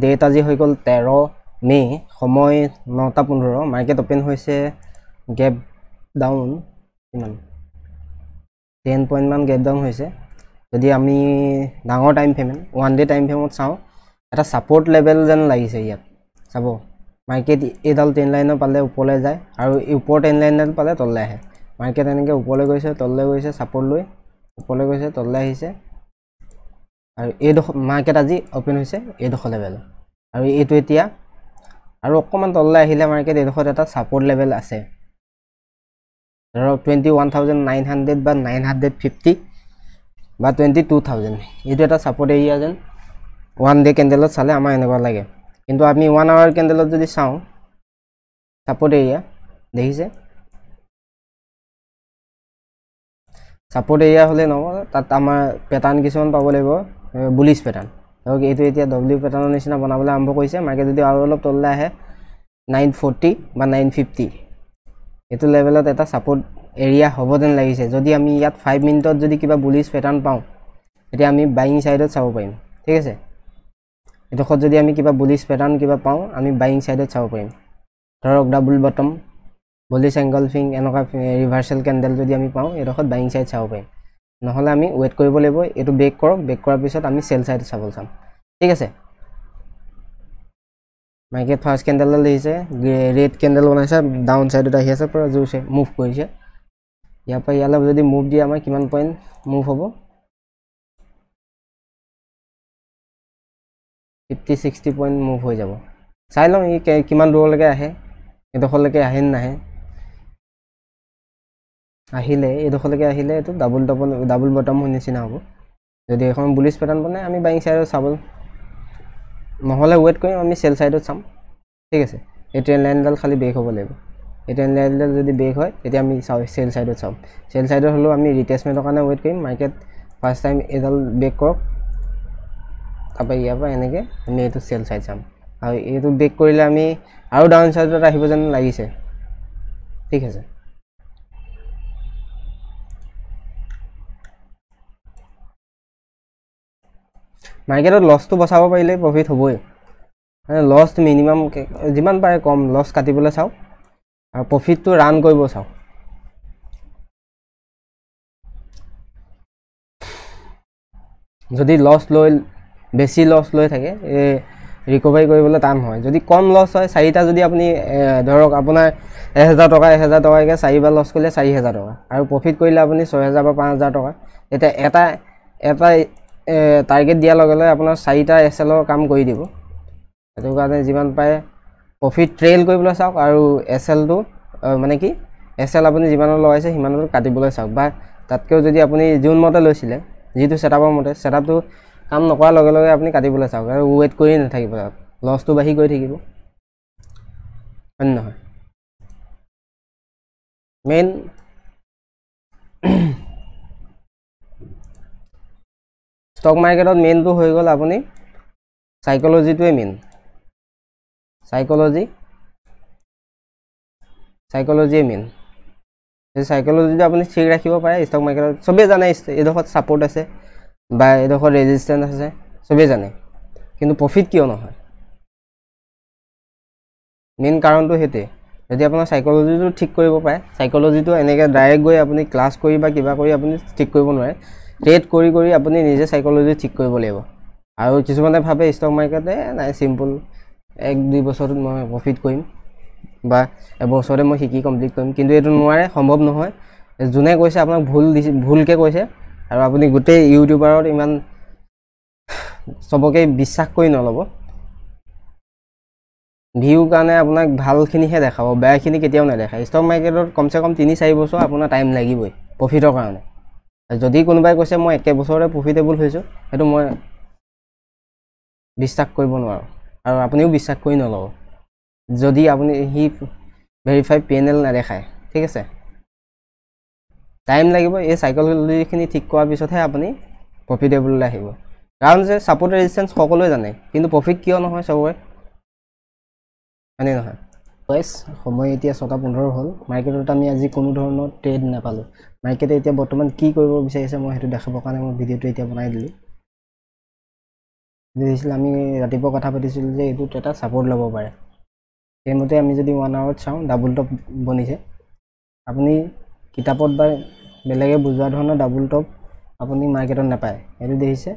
date আজি হৈ গ'ল 13 মে সময় 9:15 মাৰ্কেট ওপেন হৈছে গেপ ডাউন কিমান 10 পইণ্ট মান গেপ ডাউন হৈছে যদি আমি ডাঙৰ টাইম ফ্ৰেম 1 ডে টাইম ফ্ৰেমত চাওঁ এটা সাপোৰ্ট লেভেল যেন লাগিছে ইয়াত চাব মাৰ্কেট এডাল ট্ৰেন্ড লাইনৰ পালে ওপৰলৈ যায় আৰু ওপৰ ট্ৰেন্ড লাইনৰ পালে তললৈ আহে মাৰ্কেট এনেকৈ ওপৰলৈ গৈছে তললৈ গৈছে সাপোৰ্ট লৈ ওপৰলৈ গৈছে তললৈ আহিছে আৰু এই মাৰ্কেট আজি ওপেন হৈছে এই লেভেল আৰু এইটো এতিয়া আৰু অকমান তললৈ আহিলে মাৰ্কেট এই এটা সাপোৰ্ট লেভেল আছে ধৰক 21900 বা 950 বা 22000 এইটো এটা সাপোৰ্ট এৰিয়া যেন 1 ডে ক্যান্ডেলত চালে আমাৰ এনেকুৱা লাগে কিন্তু আমি 1 আৱাৰ ক্যান্ডেলত যদি চাওঁ সাপোৰ্ট এৰিয়া দেখিছে সাপোৰ্ট এৰিয়া হলে নহব তাত আমাৰ প্যাটাৰ্ন কিছুমান পাব লাগিব বুলিশ প্যাটাৰ্ন ধৰক এইটো এতিয়া ডব্লিউ প্যাটাৰ্নৰ নিচিনা বনাবলৈ আৰম্ভ কৰিছে মাৰ্কেট যদি আৰু অলপ তললৈ আহে 940 বা 950 এইটো লেভেলত এটা সাপোৰ্ট এৰিয়া হ'ব যেন লাগিছে যদি আমি ইয়াত 5 মিনিটত যদি কিবা বুলিশ প্যাটাৰ্ন পাওঁ এতিয়া আমি বাইং সাইডত চাব পাৰিম ঠিক আছে এডখত যদি আমি কিবা বুলিশ প্যাটাৰ্ন কিবা পাওঁ আমি বাইং সাইডত চাব পাৰিম ধৰক ডাবল বটম বুলিশ এংগলফিং এনেকুৱা ৰিভাৰ্সাল ক্যান্ডেল যদি আমি পাওঁ এডখত বাইং সাইড চাব পাৰিম নহলে আমি ওয়েট কৰিব লাগিব এটো ব্ৰেক কৰক ব্ৰেক কৰাৰ পিছত আমি সেল সাইড চাব চাম ঠিক আছে মাৰ্কেট ফাৰ্স্ট ক্যান্ডেল দিছে ৰেড ক্যান্ডেল বনাইছে ডাউন সাইডত আহি আছে পুৰা জোৰছে মুভ কৰিছে ইয়াৰ পৰা ইয়ালৈ যদি মুভ দিয়ে আমাৰ কিমান পইণ্ট মুভ হ'ব 50-60 পইণ্ট মুভ হৈ যাব চাই লওঁ ই কিমান দূৰলৈকে আহে এডখৰলৈকে আহে নাহে আহিলে এডখৰলৈকে আহিলে এটো ডাবল বটম নিচিনা হ'ব যদি এখন বুলিশ প্যাটাৰ্ন বনাই আমি বাইং সাইডত চাব নহলে ওয়েট কৰিম আমি সেল সাইডত চাম ঠিক আছে এই ট্ৰেন্ড লাইনডাল খালি ব্ৰেক হ'ব লাগিব এই ট্ৰেন্ড লাইনডাল যদি ব্ৰেক হয় তেতিয়া আমি সেল সাইডত চাম সেল সাইডত হলো আমি ৰিটেষ্টমেন্টৰ কাৰণে ওয়েট কৰিম মাৰ্কেট ফাৰ্স্ট টাইম এডাল ব্ৰেক কৰক তাৰপা ইয়াৰ পৰা এনেকৈ আমি এইটো সেল সাইড চাম আৰু এইটো ব্ৰেক কৰিলে আমি আৰু ডাউন সাইডত আহিব যেন লাগিছে ঠিক আছে মাৰ্কেটত লছটো বচাব পাৰিলে প্ৰফিট হ'বই মানে লছ মিনিমাম যিমান পাৰে কম লছ কাটিবলৈ চাও আৰু প্ৰফিটটো ৰান কৰিব চাও যদি লছ লৈ বেছি লছ লৈ থাকে ৰিকভাৰি কৰিবলৈ টান হয় যদি কম লছ হয় চাৰিটা যদি আপুনি ধৰক আপোনাৰ 1000 টকাকে 4 বাৰ লছ কৰিলে 4000 টকা আৰু প্ৰফিট কৰিলে আপুনি 6000 বা 5000 টকা এটা এটা টাৰ্গেট দিয়াৰ লগে লগে আপোনাৰ 4টা এসএলৰ কাম কৰি দিব এটো কাৰণে যিমান পায় প্ৰফিট ট্ৰেইল কৰিবলৈ চাওক আৰু এসএলটো মানে কি এসএল আপুনি যিমানৰ লগাইছে সিমানৰ কাটিবলৈ চাওক বা তাতকেও যদি আপুনি জুন মতে লৈছিলে যেটো সেটআপৰ মতে সেটআপটো কাম নকৰাৰ লগে লগে আপুনি কাটিবলৈ চাওক আৰু ওয়েট কৰি নাথাকিব লছটো বাঢ়ি গৈ থাকিব হয় নহয় মেইন স্টক মাৰ্কেটত মেইনটো হৈ গ'ল আপুনি সাইকোলজিটোৱে মেইন সাইকোলজি মেইন এই সাইকোলজিটো আপুনি ঠিক ৰাখিব পাৰে স্টক মাৰ্কেটত সবে জানে এডখত সাপোৰ্ট আছে বা এডখত ৰেজিস্ট্যান্স আছে সবে জানে কিন্তু প্ৰফিট কিয় নহয় মেইন কাৰণটো হেতে যদি আপোনাৰ সাইকোলজিটো ঠিক কৰিব পাৰে সাইকোলজিটো এনেকৈ ডাইৰেক্ট গৈ আপুনি ক্লাস কৰি বা কিবা কৰি আপুনি ঠিক কৰিব নোৱাৰে ট্ৰেড কৰি আপুনি নিজে সাইকোলজি ঠিক কৰিব লাগিব আৰু কিছুমানে ভাবে স্টক মাৰ্কেটে নাই সিম্পল 1-2 বছৰত মই প্ৰফিট কৰিম বা এবছৰে মই শিকি কমপ্লিট কৰিম কিন্তু এটো নোৱাৰে সম্ভৱ নহয় জুনে কৈছে আপোনাক ভুলকে কৈছে আৰু আপুনি গোটেই ইউটিউবাৰত ইমান সবকে বিশ্বাস কৰি নলব ভিউ কাৰণে আপোনাক ভালখিনিহে দেখাব বেয়াখিনি কেতিয়াও নেদেখায় স্টক মাৰ্কেটত কমসে কম 3-4 বছৰ আপোনাৰ টাইম লাগিবই প্ৰফিটৰ কাৰণে যদি কোনোবাই কৈছে মই 1 বছৰতে প্ৰফিটেবল হৈছো হেতু মই বিশ্বাস কৰিব নোৱাৰো আৰু আপুনিও বিশ্বাস কৰি নলব যদি আপুনি হি ভেৰিফাই পেনেল নেদেখায় ঠিক আছে টাইম লাগিব এই সাইকোলজিখিনি ঠিক কৰাৰ পিছতহে আপুনি প্ৰফিটেবল আহিব কাৰণ যে সাপোৰ্ট ৰেজিস্ট্যান্স সকলোৱে জানে কিন্তু প্ৰফিট কিয় নহয় সবৰে মানে নহয় গাইস সময় এতিয়া 7:15 হ'ল মাৰ্কেটত আমি আজি কোনো ধৰণৰ ট্ৰেড নাপালো মাৰ্কেটে এতিয়া বৰ্তমান কি কৰিব বিচাৰিছে মই হেতু দেখাবৰ কাৰণে মই ভিডিওটো এতিয়া বনাই দিলো দিছিল আমি ৰাতিপুৱা কথা পাতিছিল যে এইটোত এটা সাপোৰ্ট ল'ব পাৰে সেইমতে আমি যদি 1 আৱাৰত চাওঁ ডাবল টপ বনিছে আপুনি কিতাপত বা বেলেগে বুজোৱা ধৰণৰ ডাবল টপ আপুনি মাৰ্কেটত নাপায় এইটো দেখিছে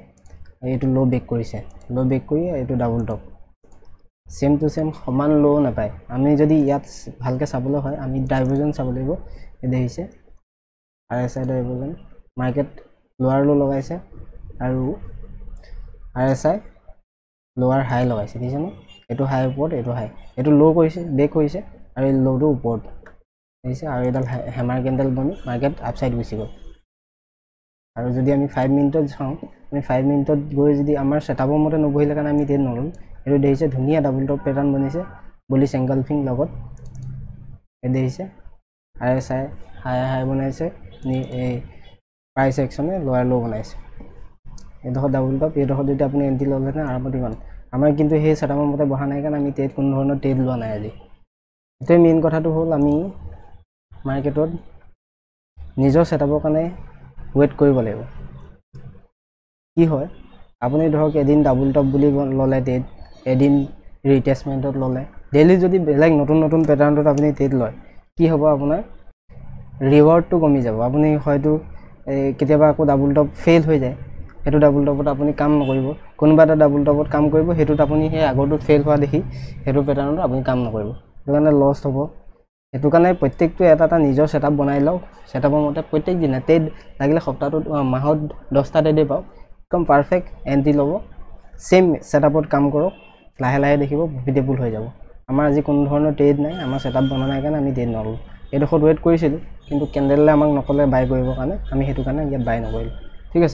এইটো লো ব্ৰেক কৰিছে লো ব্ৰেক কৰি এইটো double top same to same সমান লো নাপায় আমি যদি ইয়াত ভালকে চাবলৈ হয় আমি ডাইভাৰজন চাব লাগিব এই দেখিছে RSI ডাইভাৰজন মাৰ্কেট লোৱাৰ লো লগাইছে আৰু RSI লোৱাৰ হাই লগাইছে দেখিছেনে এইটো হাই ওপৰত এইটো হাই এইটো লো কৰিছে ব্ৰেক কৰিছে আৰু এই লোটো ওপৰত দেখিছে আৰু এডাল হেমাৰ কেণ্ডেল বনি মাৰ্কেট আপসাইড গুচি গ'ল আৰু যদি আমি 5 মিনিটত চাওঁ আমি 5 মিনিটত গৈ যদি আমাৰ সেটআপৰ মতে নবহিলে কাৰণ আমি ট্ৰেড নলম এইটো দেখিছে ধুনীয়া ডাবল টপ প্যাটাৰ্ন বনিছে বুলিশ এংগলফিং লগত এই দেখিছে RSI হাই বনাইছে এই প্ৰাইস একচনে লোৱাৰ লো বনাইছে এডোখৰ ডাবল টপ এডোখৰ যদি আপুনি এন্ট্ৰি ললে না আৰামত ইমান আমাৰ কিন্তু সেই সেটআপৰ মতে বহা নাই কাৰণ আমি ট্ৰেড কোনো ধৰণৰ ট্ৰেড লোৱা নাই আজি এতে মেইন কথাটো হ'ল আমি মাৰ্কেটত নিজৰ সেটআপৰ কাৰণে ওয়েট কৰিব লাগিব কি হয় আপুনি ধৰক এদিন ডাবল টপ বুলি ললে ট্ৰেড এদিন ৰিটেষ্টমেন্টত ললে ডেইলি যদি বেলেগ নতুন প্যাটাৰ্ণত আপুনি ট্ৰেড লয় কি হ'ব আপোনাৰ ৰিৱাৰ্ডটো কমি যাব আপুনি হয়তো কেতিয়াবা আকৌ ডাবল টপ ফেইল হৈ যায় হেতু ডাবল টপত আপুনি কাম নকৰিব কোনবা এটা ডাবল টপত কাম কৰিব হেতুত আপুনি হে আগৰটো ফেইল হোৱা দেখি হেতু প্যাটাৰ্ণত আপুনি কাম নকৰিব মানে লছ হ'ব হেতু কাৰণে প্ৰত্যেকটো এটা নিজৰ সেটআপ বনাই লও সেটআপৰ মতে প্ৰত্যেক দিনা ট্ৰেড লাগিলে সপ্তাহত মাহত 10টা ট্ৰেড পাও কম পাৰফেক্ট এন্ট্ৰি লব সেম সেটআপত কাম কৰক লাহে লাহে দেখিব প্ৰফিটেবল হৈ যাব আমাৰ আজি কোনো ধৰণৰ ট্ৰেড নাই আমাৰ সেটআপ বনা নাই কাৰণে আমি ট্ৰেড নলও এডোখৰ ওয়েট কৰিছিল কিন্তু কেন্ডেললে আমাক নকলে বাই কৰিবৰ কাৰণে আমি হেতু কাৰণে ইয়াত বাই নকৰিলো ঠিক আছে